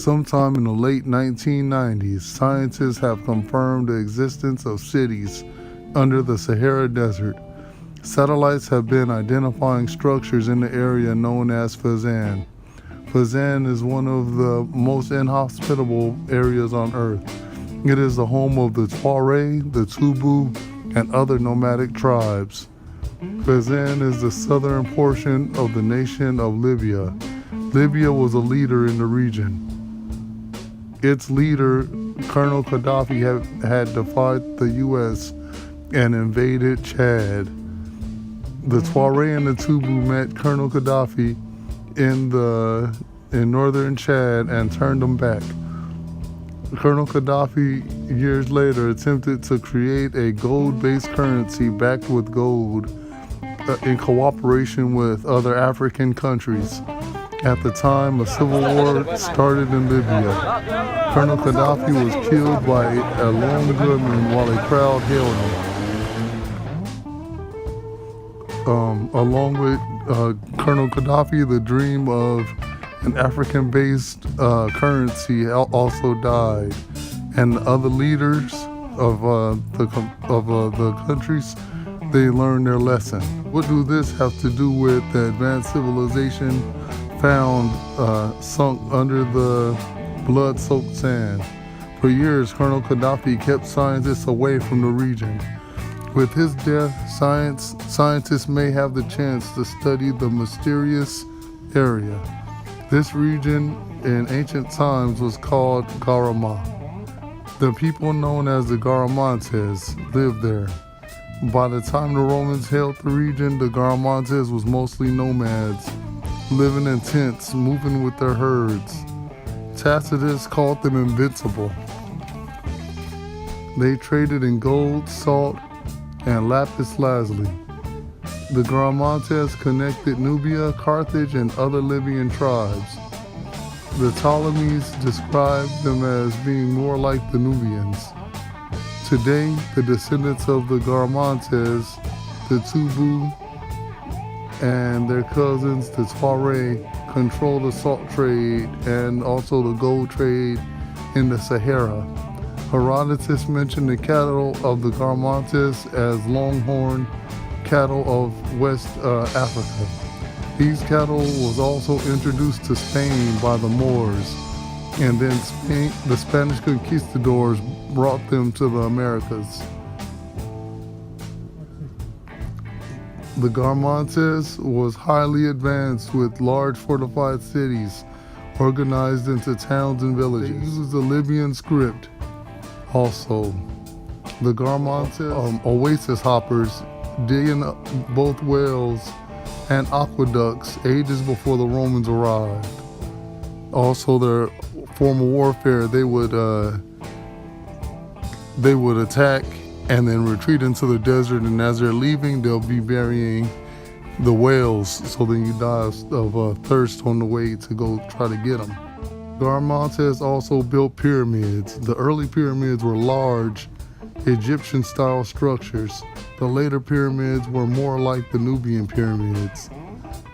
Sometime in the late 1990s, scientists have confirmed the existence of cities under the Sahara Desert. Satellites have been identifying structures in the area known as Fezzan. Fezzan is one of the most inhospitable areas on Earth. It is the home of the Tuareg, the Tubu, and other nomadic tribes. Fezzan is the southern portion of the nation of Libya. Libya was a leader in the region. Its leader, Colonel Gaddafi, had defied the U.S. and invaded Chad. The Tuareg and the Tubu met Colonel Gaddafi in northern Chad and turned him back. Colonel Gaddafi, years later, attempted to create a gold-based currency backed with gold in cooperation with other African countries. At the time, a civil war started in Libya. Colonel Gaddafi was killed by a lone gunman while a crowd hailed him. Along with Colonel Gaddafi, the dream of an African-based currency also died, and other leaders of the countries, they learned their lesson. What do this have to do with the advanced civilization found sunk under the blood-soaked sand? For years, Colonel Gaddafi kept scientists away from the region. With his death, scientists may have the chance to study the mysterious area. This region in ancient times was called Garama. The people known as the Garamantes lived there. By the time the Romans held the region, the Garamantes was mostly nomads, living in tents, moving with their herds. Tacitus called them invincible. They traded in gold, salt, and lapis lazuli. The Garamantes connected Nubia, Carthage, and other Libyan tribes. The Ptolemies described them as being more like the Nubians. Today, the descendants of the Garamantes, the Tubu, and their cousins, the Tuareg, control the salt trade and also the gold trade in the Sahara. Herodotus mentioned the cattle of the Garamantes as longhorn cattle of West Africa. These cattle was also introduced to Spain by the Moors, and then the Spanish conquistadors brought them to the Americas. The Garamantes was highly advanced with large fortified cities organized into towns and villages. They used the Libyan script. Also, the Garamantes, oasis hoppers, digging both wells and aqueducts ages before the Romans arrived. Also, their form of warfare, they would attack and then retreat into the desert, and as they're leaving, they'll be burying the whales, so then you die of thirst on the way to go try to get them. Garamantes also built pyramids. The early pyramids were large Egyptian-style structures. The later pyramids were more like the Nubian pyramids.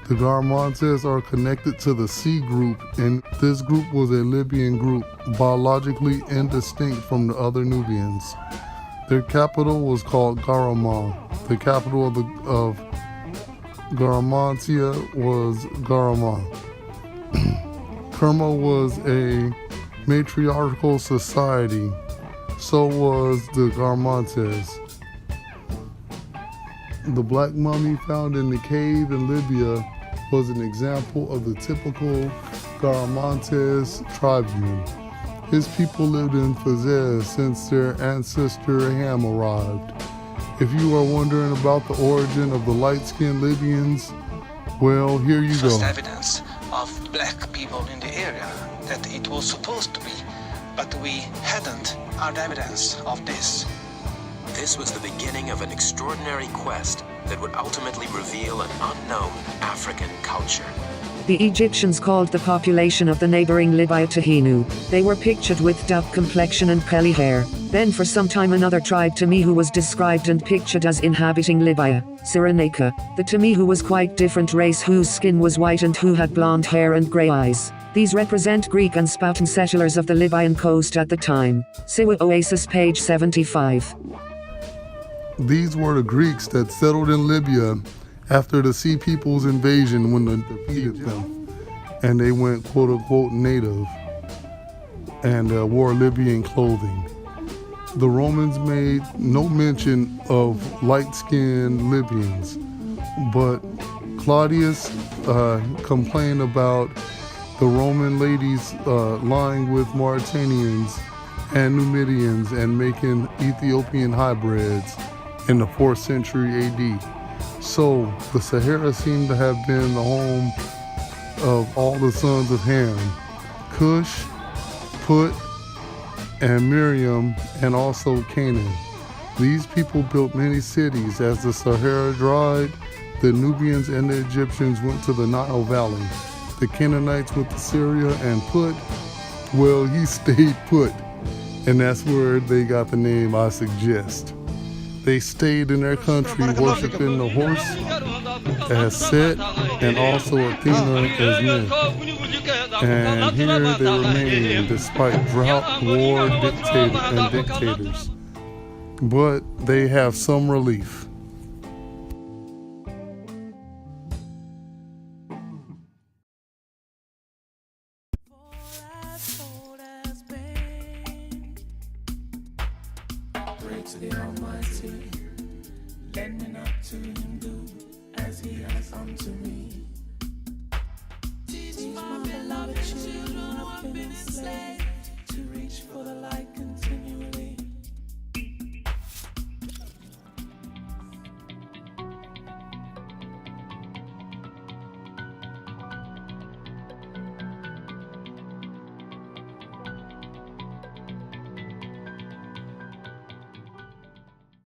The Garamantes are connected to the C group, and this group was a Libyan group, biologically indistinct from the other Nubians. Their capital was called Garama. The capital of Garamantia was Garama. Kerma was a matriarchal society. So was the Garamantes. The black mummy found in the cave in Libya was an example of the typical Garamantes tribesman. His people lived in Fez since their ancestor Ham arrived. If you are wondering about the origin of the light-skinned Libyans, well, here you go. First evidence of black people in the area that it was supposed to be, but we hadn't had evidence of this. This was the beginning of an extraordinary quest that would ultimately reveal an unknown African culture. The Egyptians called the population of the neighboring Libya Tahinu. They were pictured with dark complexion and curly hair. Then for some time another tribe Tamihu was described and pictured as inhabiting Libya, Cyrenaica. The Tamihu was quite different race whose skin was white and who had blonde hair and grey eyes. These represent Greek and Spartan settlers of the Libyan coast at the time. Siwa Oasis page 75. These were the Greeks that settled in Libya after the Sea People's invasion when they defeated them. And they went quote unquote native and wore Libyan clothing. The Romans made no mention of light-skinned Libyans, but Claudius complained about the Roman ladies lying with Mauritanians and Numidians and making Ethiopian hybrids in the 4th century AD. So the Sahara seemed to have been the home of all the sons of Ham, Cush, Put, and Miriam, and also Canaan. These people built many cities. As the Sahara dried, the Nubians and the Egyptians went to the Nile Valley. The Canaanites went to Syria, and Put, well, he stayed put. And that's where they got the name, I suggest. They stayed in their country worshiping the horse as Set and also Athena as Nymph. And here they remain despite drought, war, dictators. But they have some relief. Pray to the Almighty, let me not to him do as he has unto me.